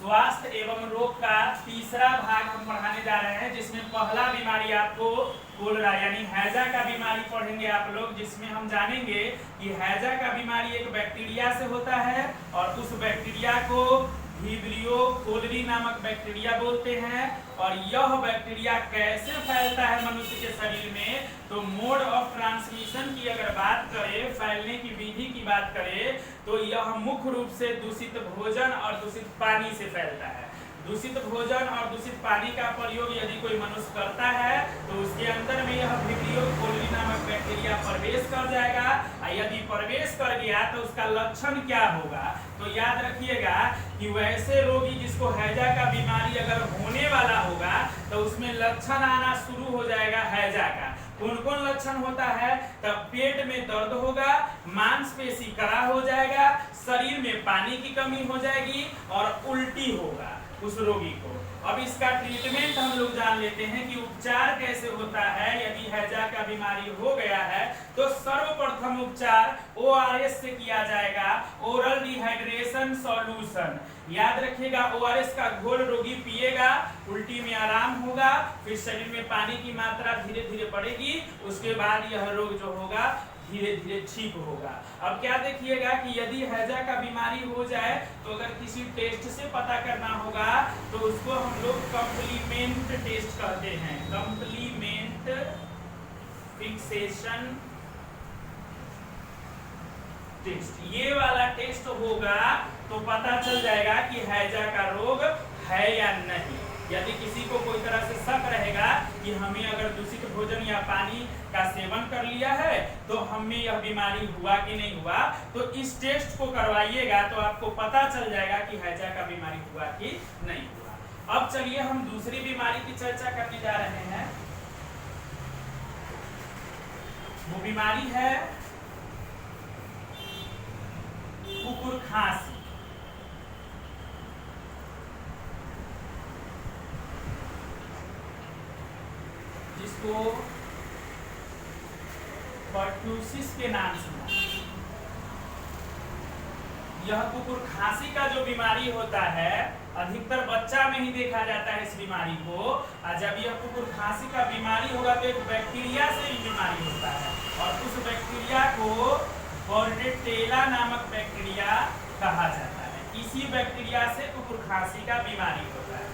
स्वास्थ्य एवं रोग का तीसरा भाग हम पढ़ाने जा रहे हैं, जिसमें पहला बीमारी आपको कोलेरा यानी हैजा का बीमारी पढ़ेंगे आप लोग, जिसमें हम जानेंगे कि हैजा का बीमारी एक बैक्टीरिया से होता है और उस बैक्टीरिया को विब्रियो कोलेरी नामक बैक्टीरिया बोलते हैं। और यह बैक्टीरिया कैसे फैलता है मनुष्य के शरीर में, तो मोड ऑफ ट्रांसमिशन की अगर बात करें, फैलने की विधि की बात करें, तो यह मुख्य रूप से दूषित भोजन और दूषित पानी से फैलता है। दूषित भोजन और दूषित पानी का प्रयोग यदि कोई मनुष्य करता है तो उसके अंदर में यह विब्रियो कोलेरी नामक बैक्टीरिया प्रवेश कर जाएगा। और यदि प्रवेश कर गया तो उसका लक्षण क्या होगा, तो याद रखिएगा कि वैसे रोगी जिसको हैजा का बीमारी अगर होने वाला होगा तो उसमें लक्षण आना शुरू हो जाएगा हैजा का। कौन कौन लक्षण होता है, तब पेट में दर्द होगा, मांसपेशी कड़ा हो जाएगा, शरीर में पानी की कमी हो जाएगी और उल्टी होगा उस रोगी को। अब इसका ट्रीटमेंट हम लोग जान लेते हैं कि उपचार कैसे होता है। यदि हैजा का बीमारी हो गया है तो सर्वप्रथम उपचार ORS से किया जाएगा, ओरल डिहाइड्रेशन सॉल्यूशन। याद रखिएगा, ORS का घोल रोगी पिएगा, उल्टी में आराम होगा, फिर शरीर में पानी की मात्रा धीरे धीरे बढ़ेगी, उसके बाद यह रोग जो होगा धीरे धीरे ठीक होगा। अब क्या देखिएगा कि यदि हैजा का बीमारी हो जाए तो अगर किसी टेस्ट से पता करना होगा तो उसको हम लोग कंप्लीमेंट टेस्ट कहते हैं, कंप्लीमेंट फिक्सेशन टेस्ट। ये वाला टेस्ट होगा तो पता चल जाएगा कि हैजा का रोग है या नहीं। यदि किसी को कोई तरह से शक रहेगा कि हमें अगर दूषित भोजन या पानी का सेवन कर लिया है तो हमें यह बीमारी हुआ कि नहीं हुआ, तो इस टेस्ट को करवाइएगा तो आपको पता चल जाएगा कि हैजा का बीमारी हुआ कि नहीं हुआ। अब चलिए हम दूसरी बीमारी की चर्चा करने जा रहे हैं। वो बीमारी है कुकुर खांसी। जिसको पर्ट्यूसिस के नाम से यह कुकुर खांसी का जो बीमारी होता है अधिकतर बच्चा में ही देखा जाता है इस बीमारी को। और जब यह कुकुर खांसी का बीमारी होगा तो एक बैक्टीरिया से ही बीमारी होता है और उस बैक्टीरिया को बोर्डेटेला नामक बैक्टीरिया कहा जाता है। इसी बैक्टीरिया से कुकुर खांसी का बीमारी होता है।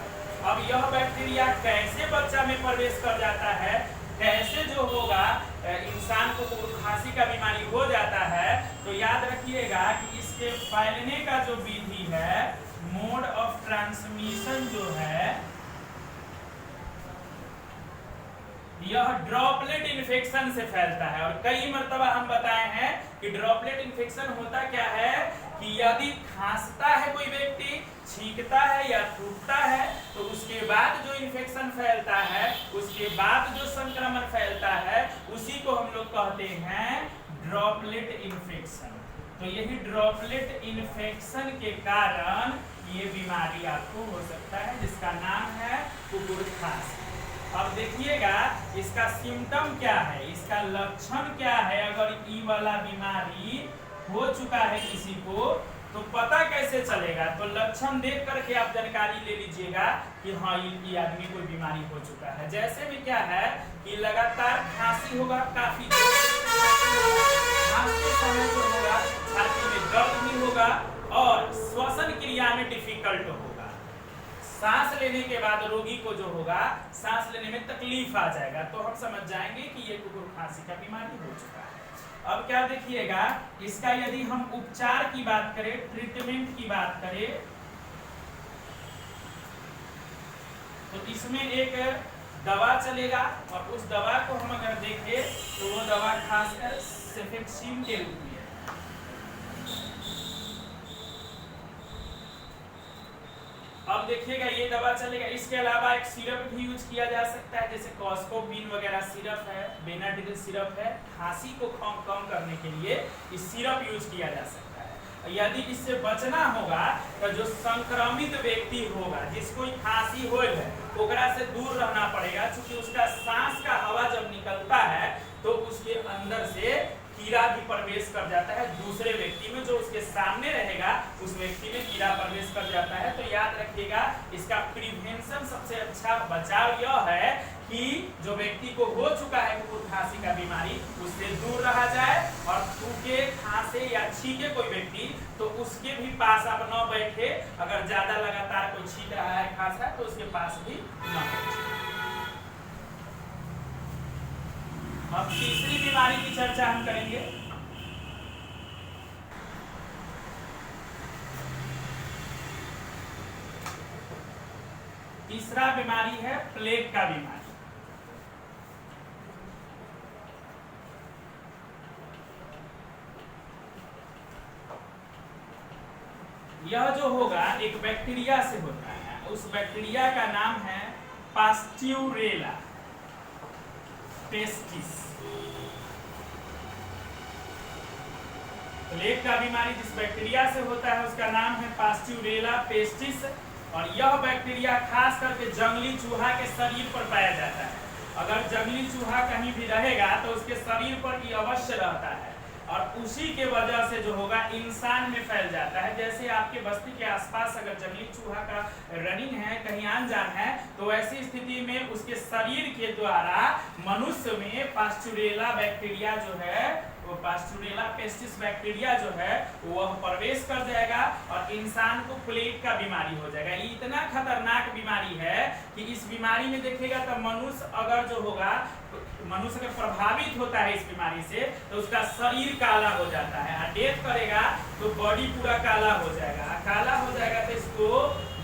अब यह बैक्टीरिया कैसे बच्चा में प्रवेश कर जाता है, कैसे जो होगा इंसान को कुकुर खांसी का बीमारी हो जाता है, तो याद रखिएगा कि इसके फैलने का जो विधि है, मोड ऑफ ट्रांसमिशन जो है, यह ड्रॉपलेट इन्फेक्शन से फैलता है। और कई मर्तबा हम बताए हैं कि ड्रॉपलेट इन्फेक्शन होता क्या है कि यदि खांसता है कोई व्यक्ति, छींकता है या थूकता है तो उसके बाद जो इन्फेक्शन फैलता है, उसके बाद जो संक्रमण फैलता है, उसी को हम लोग कहते हैं ड्रॉपलेट इन्फेक्शन। तो यही ड्रॉपलेट इन्फेक्शन के कारण ये बीमारी आपको हो सकता है, जिसका नाम है कुकुर खांसी। अब देखिएगा इसका सिम्टम क्या है, इसका लक्षण क्या है। अगर ये वाला बीमारी हो चुका है किसी को तो पता कैसे चलेगा, तो लक्षण देख करके आप जानकारी ले लीजिएगा कि हाँ ये आदमी कोई बीमारी हो चुका है। जैसे भी क्या है कि लगातार खांसी होगा, काफी खांसते समय जो होगा छाती में दर्द भी होगा और श्वसन क्रिया में डिफिकल्ट होगा। सांस लेने के बाद रोगी को जो होगा सांस लेने में तकलीफ आ जाएगा, तो हम समझ जाएंगे कि ये कुकुर खांसी का बीमारी हो चुका है। अब क्या देखिएगा, इसका यदि हम उपचार की बात करें, ट्रीटमेंट की बात करें, तो इसमें एक दवा चलेगा और उस दवा को हम अगर देखें तो वो दवा खासकर सेफेक्सिन के रूप में। अब देखिएगा ये दवा चलेगा। इसके अलावा एक सिरप भी यूज किया जा सकता है, जैसे कॉस्कोपिन वगैरह सिरप है, बेनाडिल सिरप है। खांसी को कम करने के लिए इस सिरप यूज किया जा सकता है। यदि इससे बचना होगा तो जो संक्रमित व्यक्ति होगा, जिसको खांसी हो है, ओकरा से दूर रहना पड़ेगा, क्योंकि उसका सांस का हवा जब निकलता है तो उसके अंदर से कीड़ा भी प्रवेश कर जाता है दूसरे व्यक्ति में, जो उसके सामने रहेगा उस व्यक्ति में कीड़ा प्रवेश कर जाता है। तो याद रखिएगा, इसका प्रिवेंशन, सबसे अच्छा बचाव यह है कि जो व्यक्ति को हो चुका है कुकुर खांसी का बीमारी, उससे दूर रहा जाए, और थूके, खांसे या छींके कोई व्यक्ति तो उसके भी पास आप न बैठे। अगर ज्यादा लगातार कोई छींक रहा है, खांस रहा है, तो उसके पास भी न बैठे। अब तीसरी बीमारी की चर्चा हम करेंगे। तीसरा बीमारी है प्लेग का बीमारी। यह जो होगा एक बैक्टीरिया से होता है, उस बैक्टीरिया का नाम है पास्ट्यूरेला पेस्टिस। प्लेग का बीमारी जिस बैक्टीरिया से होता है उसका नाम है पास्ट्यूरेला पेस्टिस, और यह बैक्टीरिया खास करके जंगली चूहा के शरीर पर पाया जाता है। अगर जंगली चूहा कहीं भी रहेगा तो उसके शरीर पर ये अवश्य रहता है, और उसी के वजह से जो होगा इंसान में फैल जाता है। जैसे आपके बस्ती के आसपास अगर जंगली चूहा का रनिंग है, कहीं आन जान है, तो ऐसी स्थिति में उसके शरीर के द्वारा मनुष्य में पास्ट्यूरेला बैक्टीरिया जो है, वो पास्ट्यूरेला पेस्टिस बैक्टीरिया जो है वह प्रवेश कर जाएगा और इंसान को प्लेग का बीमारी हो जाएगा। ये इतना खतरनाक बीमारी है कि इस बीमारी में देखिएगा तो मनुष्य अगर जो होगा, मनुष्य अगर प्रभावित होता है इस बीमारी से, तो उसका शरीर काला हो जाता है, और डेथ करेगा तो बॉडी पूरा काला हो जाएगा। काला हो जाएगा तो इसको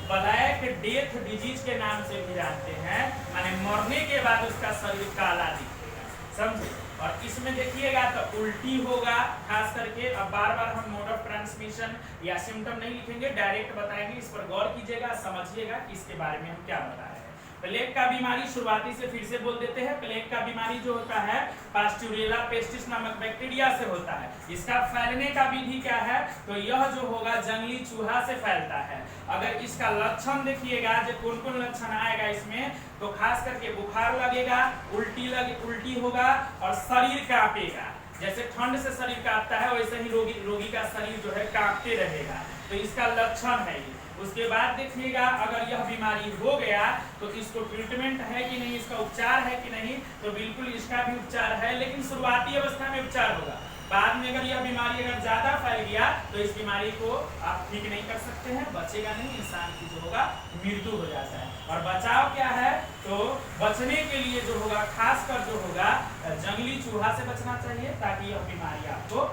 ब्लैक डेथ डिजीज के नाम से भी जानते हैं, माने मरने के बाद उसका शरीर काला दिखेगा, समझे। और इसमें देखिएगा तो उल्टी होगा खास करके। अब बार बार हम मोड ऑफ ट्रांसमिशन या सिम्टम नहीं लिखेंगे, डायरेक्ट बताएंगे, इस पर गौर कीजिएगा, समझिएगा कि इसके बारे में हम क्या बता रहे हैं। प्लेग का बीमारी शुरुआती से फिर से बोल देते हैं। प्लेग का बीमारी जो होता है पास्ट्यूरेला पेस्टिस नामक बैक्टीरिया से होता है। इसका फैलने का विधि क्या है, तो यह जो होगा जंगली चूहा से फैलता है। अगर इसका लक्षण देखिएगा, जो कौन कौन लक्षण आएगा इसमें, तो खास करके बुखार लगेगा, उल्टी होगा और शरीर कांपेगा। जैसे ठंड से शरीर कांपता है वैसे ही रोगी का शरीर जो है कांपते रहेगा, तो इसका लक्षण है ये। उसके बाद देखिएगा अगर यह बीमारी हो गया तो इसको ट्रीटमेंट है कि नहीं, इसका उपचार है कि नहीं, तो बिल्कुल इसका भी उपचार है, लेकिन शुरुआती अवस्था में उपचार होगा। बाद में अगर यह बीमारी अगर ज्यादा फैल गया तो इस बीमारी को आप ठीक नहीं कर सकते हैं, बचेगा नहीं, इंसान की जो होगा मृत्यु हो जाता है। और बचाव क्या है, तो बचने के लिए जो होगा खासकर जो होगा जंगली चूहा से बचना चाहिए, ताकि यह बीमारी आपको